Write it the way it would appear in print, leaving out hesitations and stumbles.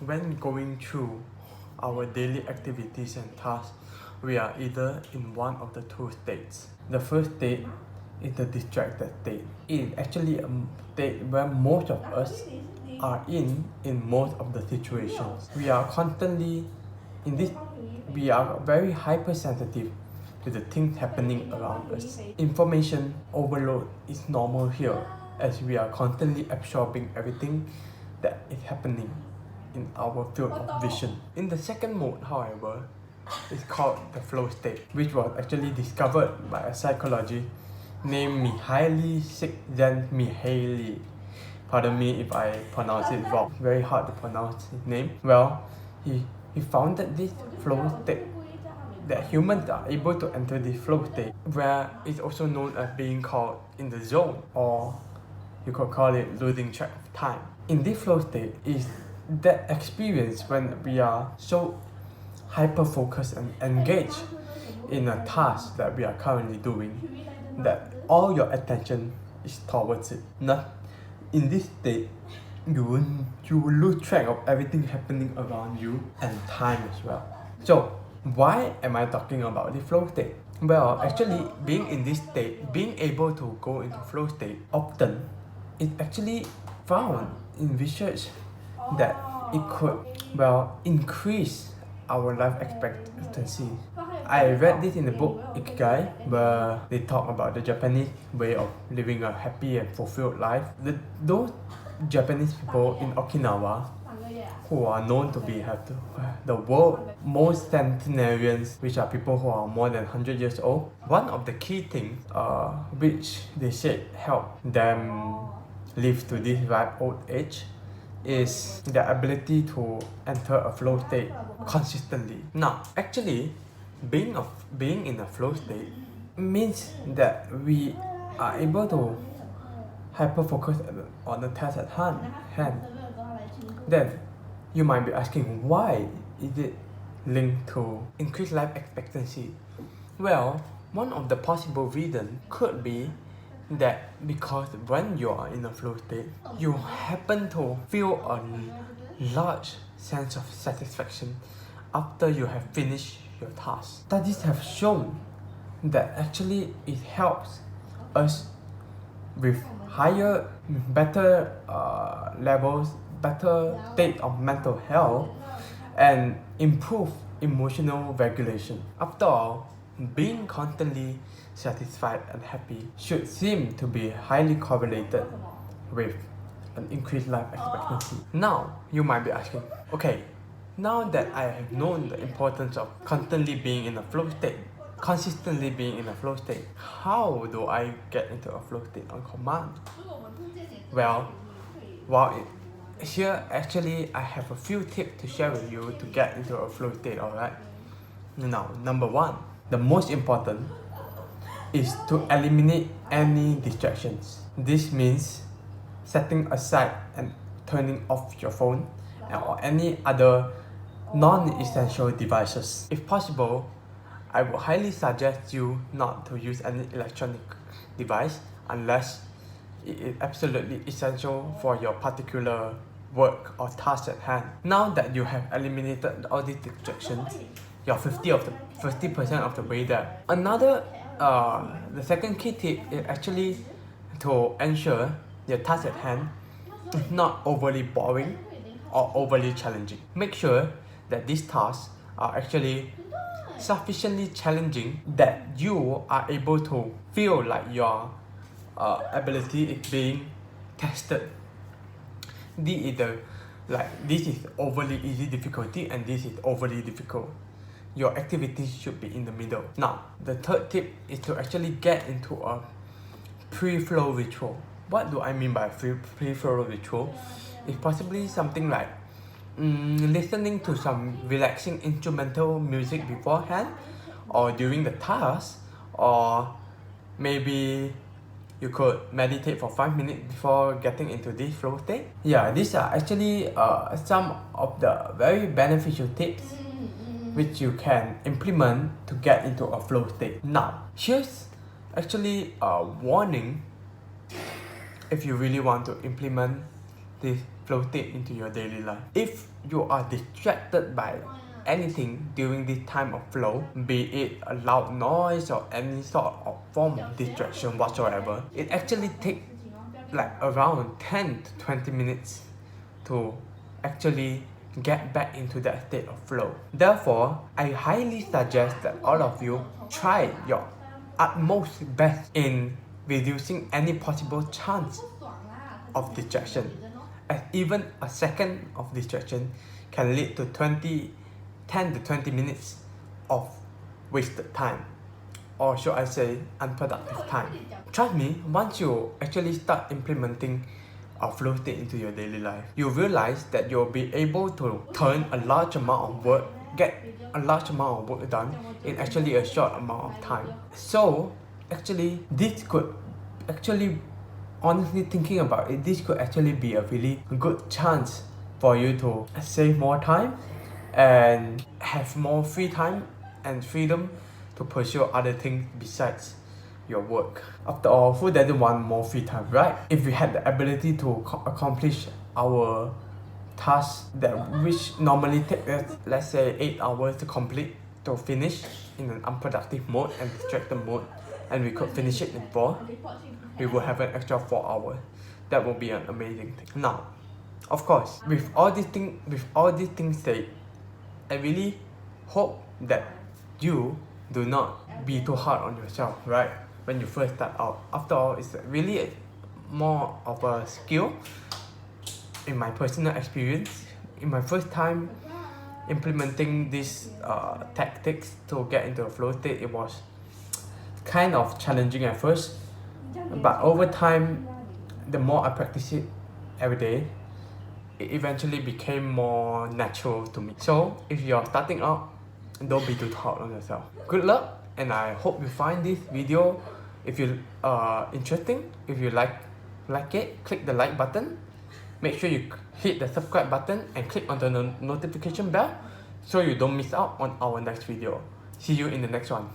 when going through our daily activities and tasks, we are either in one of the two states. The first state is the distracted state. It is actually a state where most of us are in most of the situations. We are constantly in this, we are very hypersensitive to the things happening around us. Information overload is normal here as we are constantly absorbing everything that is happening in our field of vision. In the second mode, however, it's called the flow state, which was actually discovered by a psychologist named Mihaly Csikszentmihalyi. Pardon me if I pronounce it wrong. Very hard to pronounce his name. Well, he founded this flow state that humans are able to enter this flow state, where it's also known as being called in the zone, or you could call it losing track of time. In this flow state is that experience when we are so hyper-focused and engaged in a task that we are currently doing that all your attention is towards it. Not in this state, you will lose track of everything happening around you and time as well. So why am I talking about the flow state? Well, actually, being in this state, being able to go into flow state often is actually found in research that it could, well, increase our life expectancy. I read this in the book Ikigai, where they talk about the Japanese way of living a happy and fulfilled life. Those Japanese people in Okinawa who are known to have the world's most centenarians, which are people who are more than 100 years old. One of the key things which they said help them live to this ripe old age is the ability to enter a flow state consistently. Now, actually, being in a flow state means that we are able to hyper-focus on the task at hand. Then, you might be asking, why is it linked to increased life expectancy? Well, one of the possible reasons could be that because when you are in a flow state, you happen to feel a large sense of satisfaction after you have finished your task. Studies have shown that actually it helps us with better levels, better state of mental health, and improve emotional regulation. After all, being constantly satisfied and happy should seem to be highly correlated with an increased life expectancy. Now, you might be asking, okay, now that I have known the importance of constantly being in a flow state, consistently being in a flow state, how do I get into a flow state on command? Well, here actually I have a few tips to share with you to get into a flow state, alright? Now, number one, the most important is to eliminate any distractions. This means setting aside and turning off your phone or any other non-essential devices. If possible, I would highly suggest you not to use any electronic device unless it is absolutely essential for your particular work or task at hand. Now that you have eliminated all these distractions, you're 50% of the way there. The second key tip is actually to ensure your task at hand is not overly boring or overly challenging. Make sure that these tasks are actually sufficiently challenging that you are able to feel like your ability is being tested. This is overly easy difficulty and this is overly difficult. Your activities should be in the middle. Now, the third tip is to actually get into a pre-flow ritual. What do I mean by pre-flow ritual? It's possibly something like listening to some relaxing instrumental music beforehand or during the task, or maybe you could meditate for 5 minutes before getting into this flow state. Yeah, these are actually some of the very beneficial tips which you can implement to get into a flow state. Now, here's actually a warning if you really want to implement this flow state into your daily life. If you are distracted by anything during this time of flow, be it a loud noise or any sort of form of distraction whatsoever, it actually takes like around 10 to 20 minutes to actually get back into that state of flow. Therefore, I highly suggest that all of you try your utmost best in reducing any possible chance of distraction, as even a second of distraction can lead to 10 to 20 minutes of wasted time, or should I say unproductive time. Trust me, once you actually start implementing a flow state into your daily life, you realize that you'll be able to turn a large amount of work, get a large amount of work done in actually a short amount of time. So actually this could actually, honestly thinking about it, this could actually be a really good chance for you to save more time and have more free time and freedom to pursue other things besides your work. After all, who doesn't want more free time, right? If we had the ability to accomplish our tasks that which normally take us, let's say 8 hours to complete, to finish in an unproductive mode and distracted mode, and we could finish it in 4, we will have an extra 4 hours. That will be an amazing thing. Now, of course, with all these things said, I really hope that you do not be too hard on yourself, right? When you first start out. After all, it's really more of a skill. In my personal experience, in my first time implementing these tactics to get into a flow state, it was kind of challenging at first, but over time, the more I practice it every day, it eventually became more natural to me. So if you're starting out, don't be too hard on yourself. Good luck, and I hope you find this video, if you interesting. If you like it, click the like button. Make sure you hit the subscribe button and click on the notification bell so you don't miss out on our next video. See you in the next one.